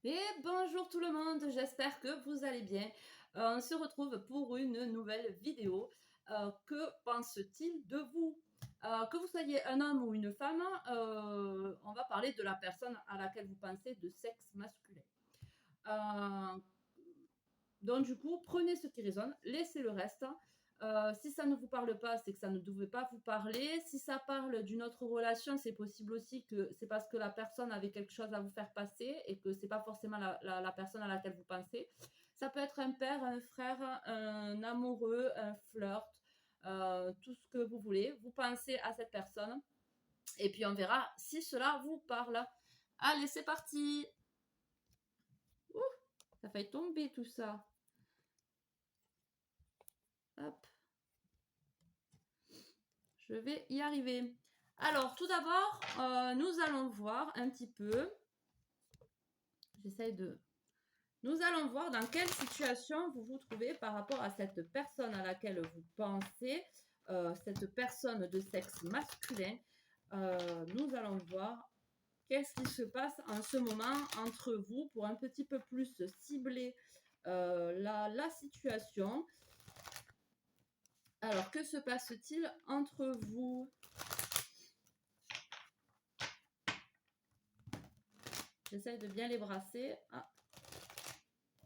Et bonjour tout le monde, j'espère que vous allez bien. On se retrouve pour une nouvelle vidéo. Que pense-t-il de vous? Que vous soyez un homme ou une femme, on va parler de la personne à laquelle vous pensez de sexe masculin. Euh, donc du coup, prenez ce qui résonne, laissez le reste. Si ça ne vous parle pas, c'est que ça ne devait pas vous parler. Si ça parle d'une autre relation, c'est possible aussi que c'est parce que la personne avait quelque chose à vous faire passer et que c'est pas forcément la personne à laquelle vous pensez. Ça peut être un père, un frère, un amoureux, un flirt, tout ce que vous voulez. Vous pensez à cette personne et puis on verra si cela vous parle. Allez, c'est parti. Ouh, ça fait tomber tout ça. Hop. Je vais y arriver. Alors, tout d'abord, nous allons voir un petit peu. J'essaye de. Nous allons voir dans quelle situation vous vous trouvez par rapport à cette personne à laquelle vous pensez, cette personne de sexe masculin. Nous allons voir qu'est-ce qui se passe en ce moment entre vous pour un petit peu plus cibler la situation. Alors, que se passe-t-il entre vous? J'essaye de bien les brasser. Ah,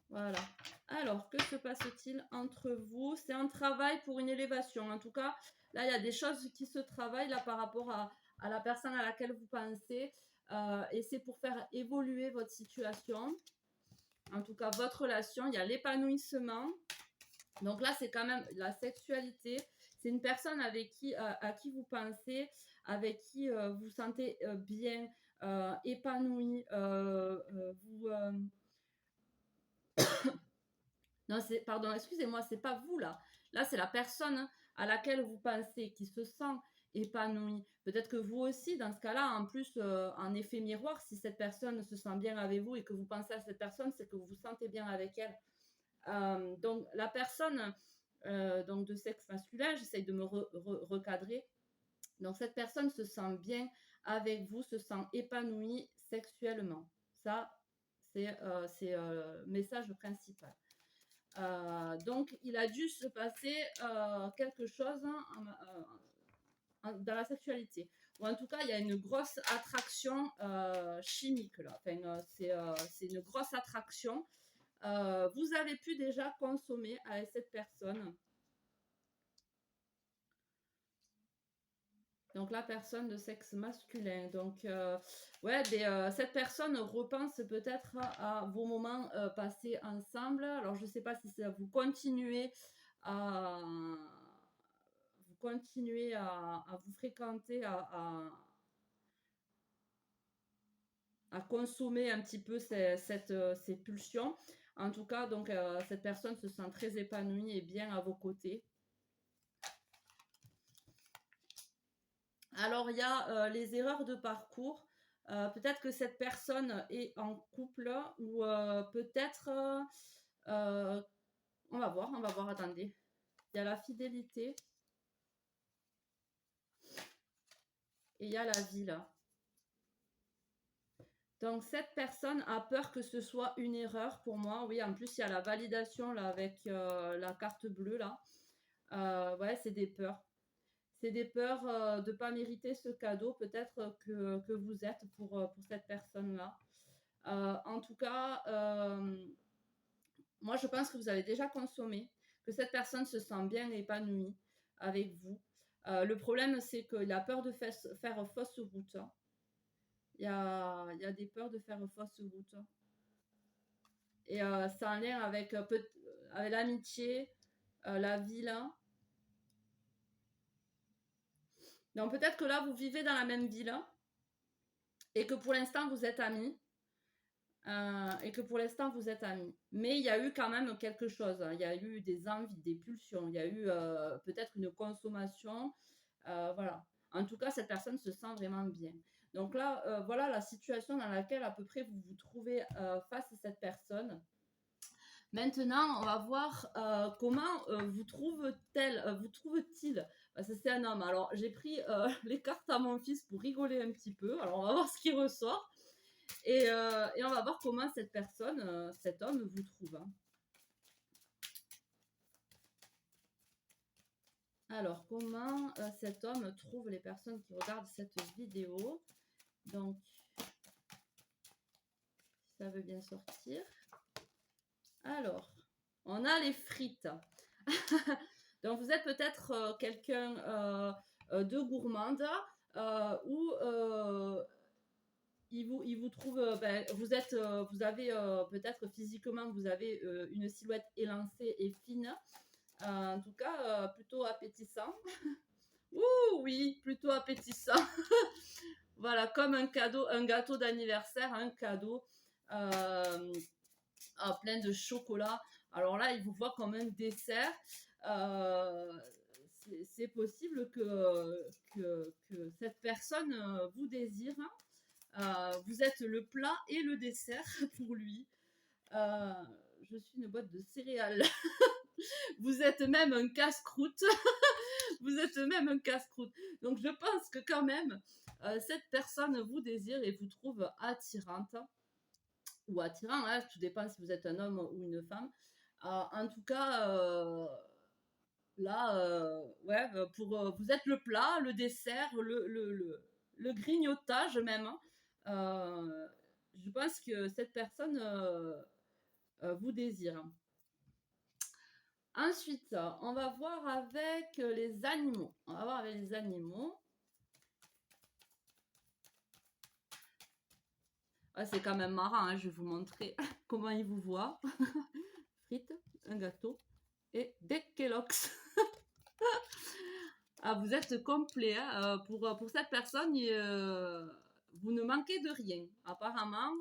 voilà. Alors, que se passe-t-il entre vous? C'est un travail pour une élévation. En tout cas, là, il y a des choses qui se travaillent là par rapport à la personne à laquelle vous pensez. Et c'est pour faire évoluer votre situation. En tout cas, votre relation. Il y a l'épanouissement. Donc là, c'est quand même la sexualité. C'est une personne avec qui, à qui vous pensez, avec qui vous vous sentez bien, épanoui. Vous Non, c'est, pardon, excusez-moi, c'est pas vous là. Là, c'est la personne à laquelle vous pensez qui se sent épanouie. Peut-être que vous aussi, dans ce cas-là, en plus, en effet miroir, si cette personne se sent bien avec vous et que vous pensez à cette personne, c'est que vous vous sentez bien avec elle. Donc, la personne donc de sexe masculin, j'essaye de me recadrer. Donc, cette personne se sent bien avec vous, se sent épanouie sexuellement. Ça, c'est le message principal. Donc, il a dû se passer quelque chose dans la sexualité. Ou en tout cas, il y a une grosse attraction chimique là. Enfin, c'est une grosse attraction. Vous avez pu déjà consommer avec cette personne. Donc, la personne de sexe masculin. Donc, ouais, cette personne repense peut-être à vos moments passés ensemble. Alors, je ne sais pas si ça vous continuez à vous fréquenter, à consommer un petit peu ces pulsions. En tout cas, donc, cette personne se sent très épanouie et bien à vos côtés. Alors, il y a les erreurs de parcours. Peut-être que cette personne est en couple ou peut-être... on va voir, attendez. Il y a la fidélité et il y a la vie là. Donc cette personne a peur que ce soit une erreur pour moi. Oui, en plus il y a la validation là avec la carte bleue là. Ouais, c'est des peurs. C'est des peurs de ne pas mériter ce cadeau peut-être que vous êtes pour cette personne-là. En tout cas, moi je pense que vous avez déjà consommé, que cette personne se sent bien épanouie avec vous. Le problème, c'est qu'il a peur de faire fausse route. Il y a des peurs de faire fausse route. Et c'est en lien avec, avec l'amitié, la vie là. Donc peut-être que là, vous vivez dans la même ville et que pour l'instant, vous êtes amis. Et que pour l'instant, vous êtes amis. Mais il y a eu quand même quelque chose. Il y a eu des envies, des pulsions. Il y a eu peut-être une consommation. Voilà. En tout cas, cette personne se sent vraiment bien. Donc là, voilà la situation dans laquelle à peu près vous vous trouvez face à cette personne. Maintenant, on va voir comment vous trouve-t-il, parce que c'est un homme. Alors, j'ai pris les cartes à mon fils pour rigoler un petit peu. Alors, on va voir ce qui ressort. Et on va voir comment cette personne, cet homme vous trouve, hein. Alors, comment cet homme trouve les personnes qui regardent cette vidéo? Donc, ça veut bien sortir. Alors, on a les frites. Donc, vous êtes peut-être quelqu'un de gourmande ou il vous trouve, ben, vous avez peut-être physiquement, vous avez une silhouette élancée et fine. En tout cas, plutôt appétissant. Ouh, oui, plutôt appétissant. Voilà, comme un cadeau, un gâteau d'anniversaire, un cadeau euh, plein de chocolat. Alors là, il vous voit comme un dessert. Euh, c'est possible que cette personne vous désire. Vous êtes le plat et le dessert pour lui. Euh, je suis une boîte de céréales. Vous êtes même un casse-croûte. Vous êtes même un casse-croûte. Donc je pense que quand même, cette personne vous désire et vous trouve attirante ou attirant, hein, tout dépend si vous êtes un homme ou une femme. En tout cas, là, ouais, vous êtes le plat, le dessert, le grignotage même, hein. Je pense que cette personne vous désire. Ensuite, on va voir avec les animaux. On va voir avec les animaux. Ah, c'est quand même marrant, hein, je vais vous montrer comment ils vous voient. Frites, un gâteau et des Kellogg's. Ah, vous êtes complet, hein. Pour cette personne, vous ne manquez de rien. Apparemment,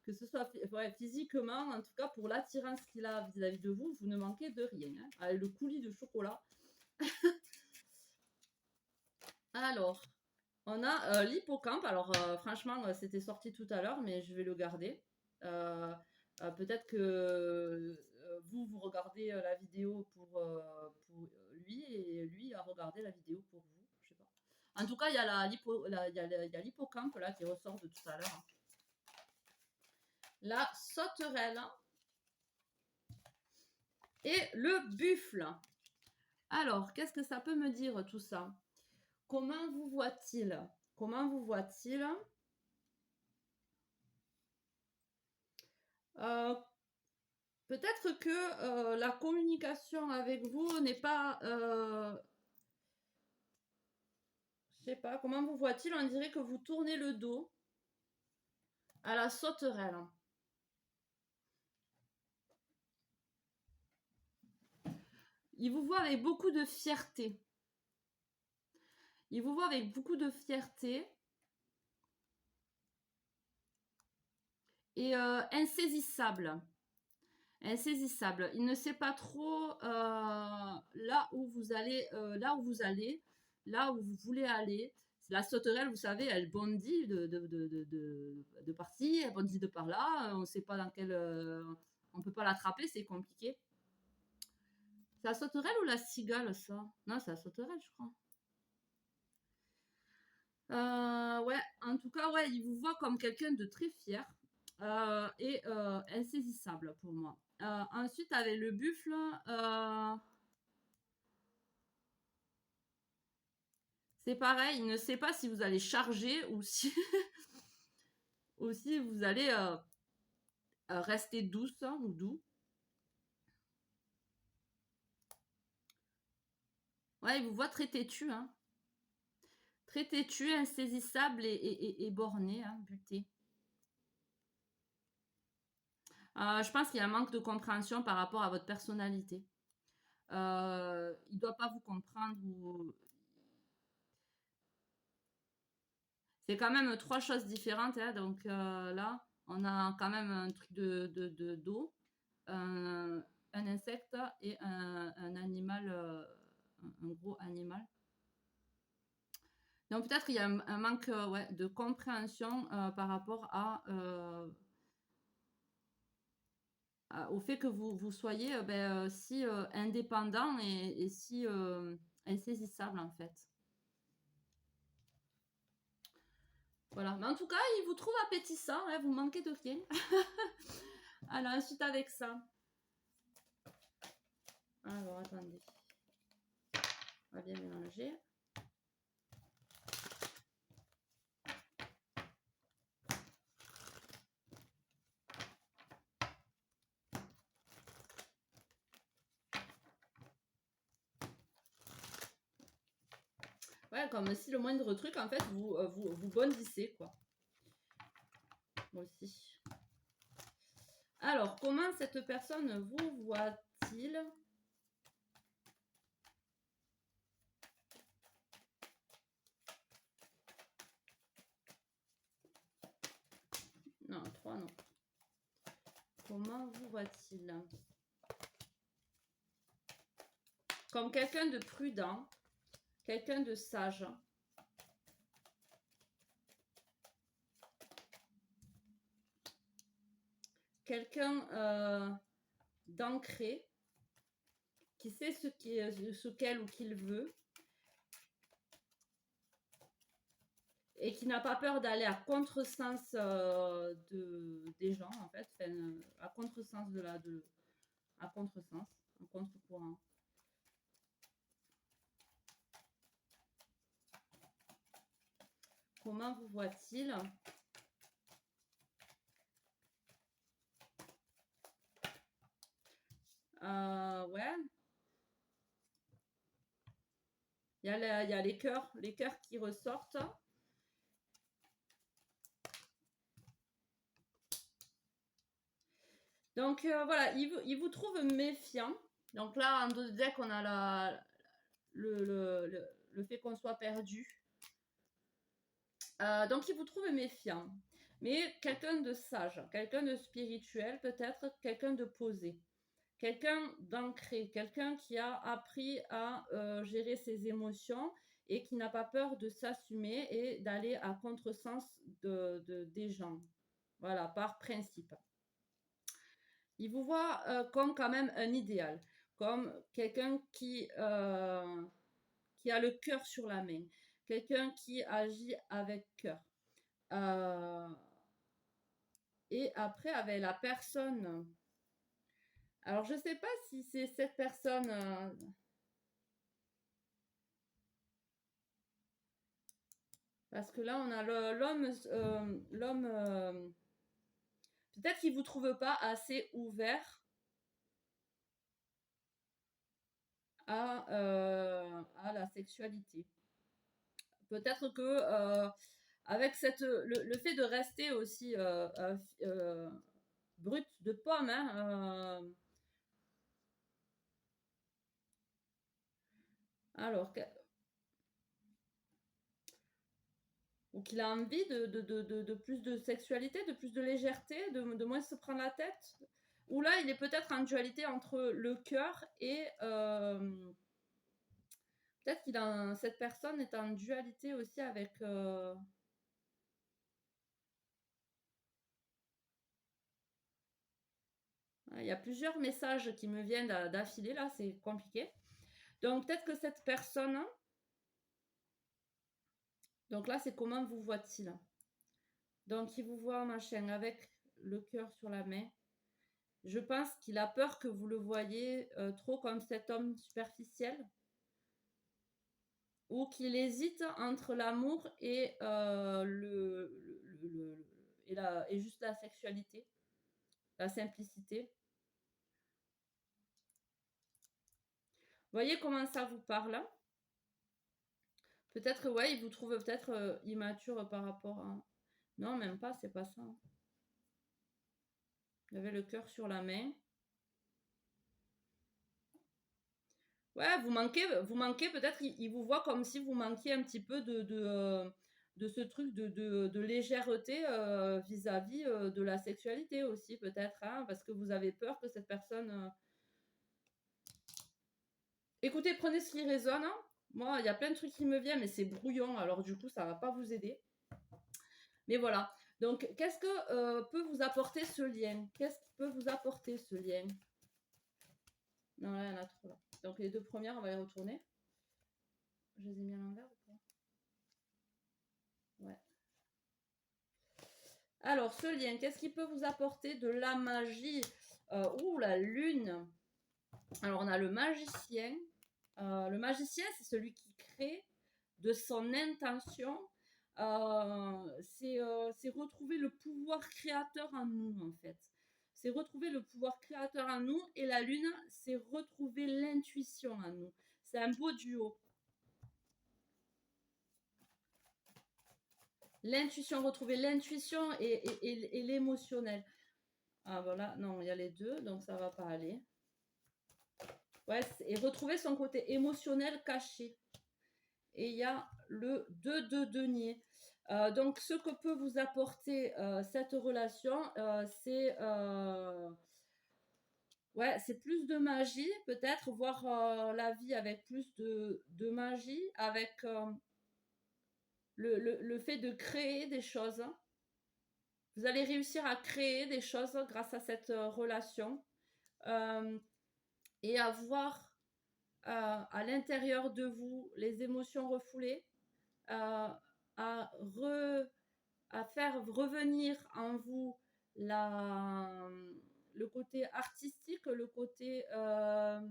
que ce soit ouais, physiquement, en tout cas pour l'attirance qu'il a vis-à-vis de vous, vous ne manquez de rien, hein. Avec le coulis de chocolat. Alors, on a l'hippocampe. Alors, franchement, c'était sorti tout à l'heure, mais je vais le garder. Peut-être que vous regardez la vidéo pour lui et lui a regardé la vidéo pour vous. Je sais pas. En tout cas, il y a il y a l'hippocampe là qui ressort de tout à l'heure, hein. La sauterelle et le buffle. Alors, qu'est-ce que ça peut me dire tout ça? Comment vous voit-il? Comment vous voit-il? Euh, Peut-être que la communication avec vous n'est pas... je sais pas, comment vous voit-il? On dirait que vous tournez le dos à la sauterelle. Il vous voit avec beaucoup de fierté. Il vous voit avec beaucoup de fierté. Et insaisissable. Insaisissable. Il ne sait pas trop là où vous allez, là où vous voulez aller. La sauterelle, vous savez, elle bondit de par-ci, elle bondit de par-là. On ne sait pas dans quel... on ne peut pas l'attraper, c'est compliqué. C'est la sauterelle ou la cigale, ça? Non, c'est la sauterelle, je crois. Ouais, en tout cas, ouais, il vous voit comme quelqu'un de très fier et insaisissable pour moi. Ensuite, avec le buffle, c'est pareil, il ne sait pas si vous allez charger ou si, ou si vous allez rester douce, hein, ou doux. Ouais, il vous voit très têtu, hein. Très têtu, insaisissable et borné, hein, buté. Je pense qu'il y a un manque de compréhension par rapport à votre personnalité. Il ne doit pas vous comprendre. C'est quand même trois choses différentes, hein. Donc là, on a quand même un truc d'eau, un insecte et un animal, un gros animal. Donc peut-être qu'il y a un manque ouais, de compréhension par rapport au fait que vous soyez si indépendant et si insaisissable en fait. Voilà. Mais en tout cas, il vous trouve appétissant, hein, vous manquez de rien. Alors, ensuite, avec ça. Alors, attendez. On va bien mélanger. Ouais, comme si le moindre truc, en fait, vous bondissez, quoi. Moi aussi. Alors, comment cette personne vous voit-il? Non, 3 non. Comment vous voit-il? Comme quelqu'un de prudent, quelqu'un de sage. Quelqu'un d'ancré, qui sait ce qu'elle ou qu'il veut, et qui n'a pas peur d'aller à contresens des gens, en fait, enfin, à contresens à contresens, en contre-courant. Comment vous voit-il? Ouais. Il y a les cœurs qui ressortent. Donc voilà, il vous trouve méfiant. Donc là, en deux decks, on a le fait qu'on soit perdu. Donc il vous trouve méfiant. Mais quelqu'un de sage, quelqu'un de spirituel, peut-être quelqu'un de posé. Quelqu'un d'ancré, quelqu'un qui a appris à gérer ses émotions et qui n'a pas peur de s'assumer et d'aller à contresens des gens. Voilà, par principe. Il vous voit comme quand même un idéal, comme quelqu'un qui a le cœur sur la main, quelqu'un qui agit avec cœur. Et après, avec la personne... Alors, je ne sais pas si c'est cette personne... parce que là, on a l'homme... peut-être qu'il ne vous trouve pas assez ouvert à la sexualité. Peut-être que avec le fait de rester aussi brut de pomme, hein, alors ou qu'il a envie de plus de sexualité, de plus de légèreté, de moins se prendre la tête. Ou là, il est peut-être en dualité entre le cœur et peut-être cette personne est en dualité aussi avec il y a plusieurs messages qui me viennent d'affilée là, c'est compliqué. Donc peut-être que cette personne, donc là c'est comment vous voit-il? Donc il vous voit machin avec le cœur sur la main. Je pense qu'il a peur que vous le voyez trop comme cet homme superficiel ou qu'il hésite entre l'amour et et juste la sexualité, la simplicité. Voyez comment ça vous parle? Peut-être, ouais, il vous trouve peut-être immature par rapport à... Non, même pas, c'est pas ça. Il avait le cœur sur la main. Ouais, vous manquez peut-être, il vous voit comme si vous manquiez un petit peu de ce truc de légèreté vis-à-vis de la sexualité aussi, peut-être, hein, parce que vous avez peur que cette personne... Écoutez, prenez ce qui résonne, hein. Moi, il y a plein de trucs qui me viennent, mais c'est brouillon, alors du coup, ça va pas vous aider. Mais voilà. Donc, qu'est-ce que peut vous apporter ce lien? Qu'est-ce qui peut vous apporter ce lien? Non, là, il y en a trop, là. Donc, les deux premières, on va les retourner. Je les ai mis à l'envers ou pas? Ouais. Alors, ce lien, qu'est-ce qui peut vous apporter de la magie? Ouh, la lune. Alors, on a le magicien. Le magicien, c'est celui qui crée de son intention. C'est retrouver le pouvoir créateur en nous, en fait. C'est retrouver le pouvoir créateur en nous. Et la lune, c'est retrouver l'intuition en nous. C'est un beau duo. L'intuition, retrouver l'intuition et l'émotionnel. Ah voilà, non, il y a les deux, donc ça va pas aller. Ouais, et retrouver son côté émotionnel caché. Et il y a le 2 de denier. Donc, ce que peut vous apporter cette relation, ouais, c'est plus de magie, peut-être, voir la vie avec plus de magie, avec le fait de créer des choses. Vous allez réussir à créer des choses grâce à cette relation et à voir à l'intérieur de vous les émotions refoulées, euh, à, à faire revenir en vous le côté artistique, le côté... à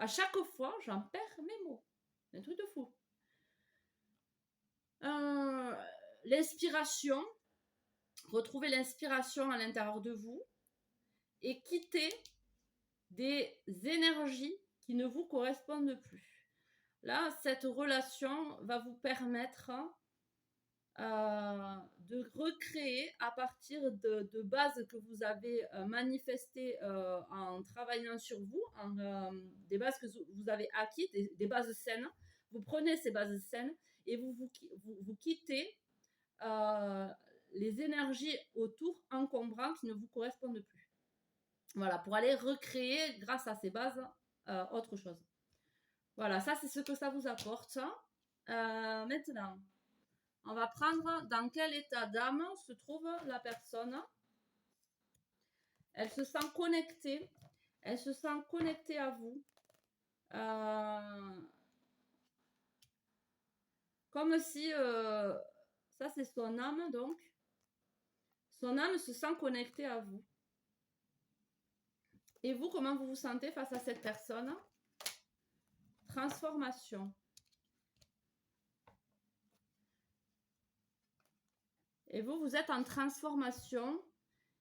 chaque fois, j'en perds mes mots. C'est un truc de fou. L'inspiration, retrouver l'inspiration à l'intérieur de vous et quitter des énergies qui ne vous correspondent plus. Là, cette relation va vous permettre de recréer à partir de bases que vous avez manifestées en travaillant sur vous, des bases que vous avez acquises, des bases saines. Vous prenez ces bases saines et vous quittez les énergies autour encombrants qui ne vous correspondent plus. Voilà, pour aller recréer grâce à ces bases autre chose. Voilà, ça c'est ce que ça vous apporte. Maintenant, on va prendre dans quel état d'âme se trouve la personne. Elle se sent connectée. Elle se sent connectée à vous. Comme si, ça c'est son âme donc. Son âme se sent connectée à vous. Et vous, comment vous vous sentez face à cette personne? Transformation. Et vous, vous êtes en transformation.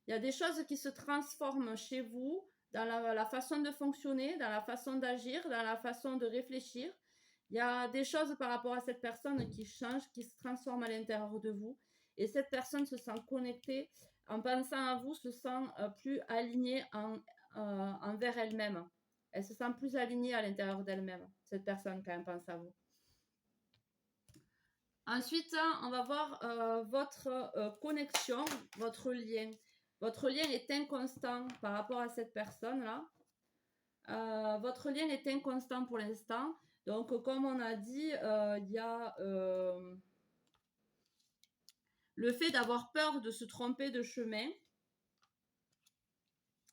Il y a des choses qui se transforment chez vous dans la façon de fonctionner, dans la façon d'agir, dans la façon de réfléchir. Il y a des choses par rapport à cette personne qui changent, qui se transforment à l'intérieur de vous. Et cette personne se sent connectée, en pensant à vous, se sent plus alignée envers elle-même. Elle se sent plus alignée à l'intérieur d'elle-même, cette personne, quand elle pense à vous. Ensuite, on va voir votre connexion, votre lien. Votre lien est inconstant par rapport à cette personne-là. Votre lien est inconstant pour l'instant. Donc, comme on a dit, il y a le fait d'avoir peur de se tromper de chemin.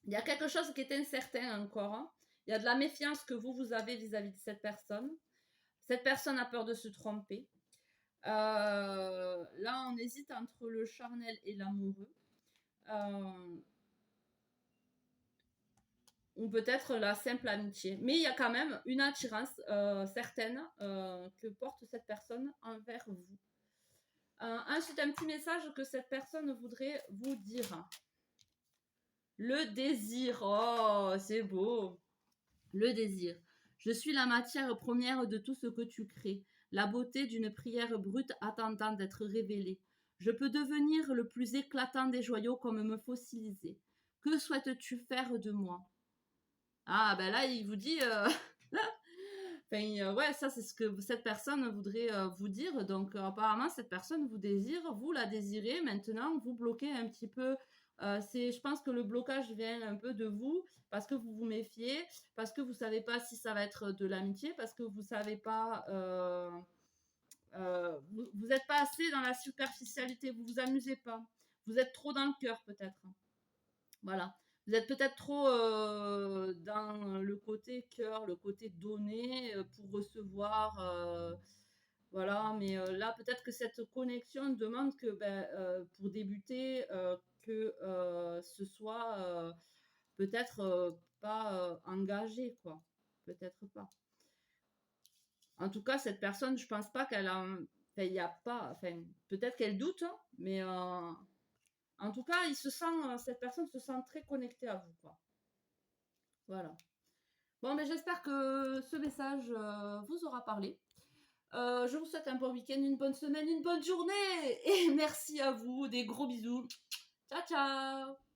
Il y a quelque chose qui est incertain encore. Hein. Il y a de la méfiance que vous avez vis-à-vis de cette personne. Cette personne a peur de se tromper. Là, on hésite entre le charnel et l'amoureux. Ou peut-être la simple amitié. Mais il y a quand même une attirance certaine que porte cette personne envers vous. Ensuite, un petit message que cette personne voudrait vous dire. Le désir. Oh, c'est beau. Le désir. Je suis la matière première de tout ce que tu crées. La beauté d'une prière brute attendant d'être révélée. Je peux devenir le plus éclatant des joyaux comme me fossiliser. Que souhaites-tu faire de moi? Ah, ben là, il vous dit... Enfin, ouais, ça, c'est ce que cette personne voudrait vous dire. Donc, apparemment, cette personne vous désire, vous la désirez. Maintenant, vous bloquez un petit peu. Je pense que le blocage vient un peu de vous, parce que vous vous méfiez, parce que vous ne savez pas si ça va être de l'amitié, parce que vous ne savez pas... vous n'êtes pas assez dans la superficialité, vous vous amusez pas. Vous êtes trop dans le cœur, peut-être. Voilà. Vous êtes peut-être trop dans le côté cœur, le côté donné pour recevoir. Voilà, mais là, peut-être que cette connexion demande que, ben, pour débuter, que, ce soit, peut-être, pas, engagé, quoi. Peut-être pas. En tout cas, cette personne, je pense pas qu'elle a enfin, il y a pas enfin, peut-être qu'elle doute, hein, mais, en tout cas, il se sent, cette personne se sent très connectée à vous, quoi. Voilà. Bon, mais j'espère que ce message, vous aura parlé. Je vous souhaite un bon week-end, une bonne semaine, une bonne journée et merci à vous. Des gros bisous. Ciao, ciao!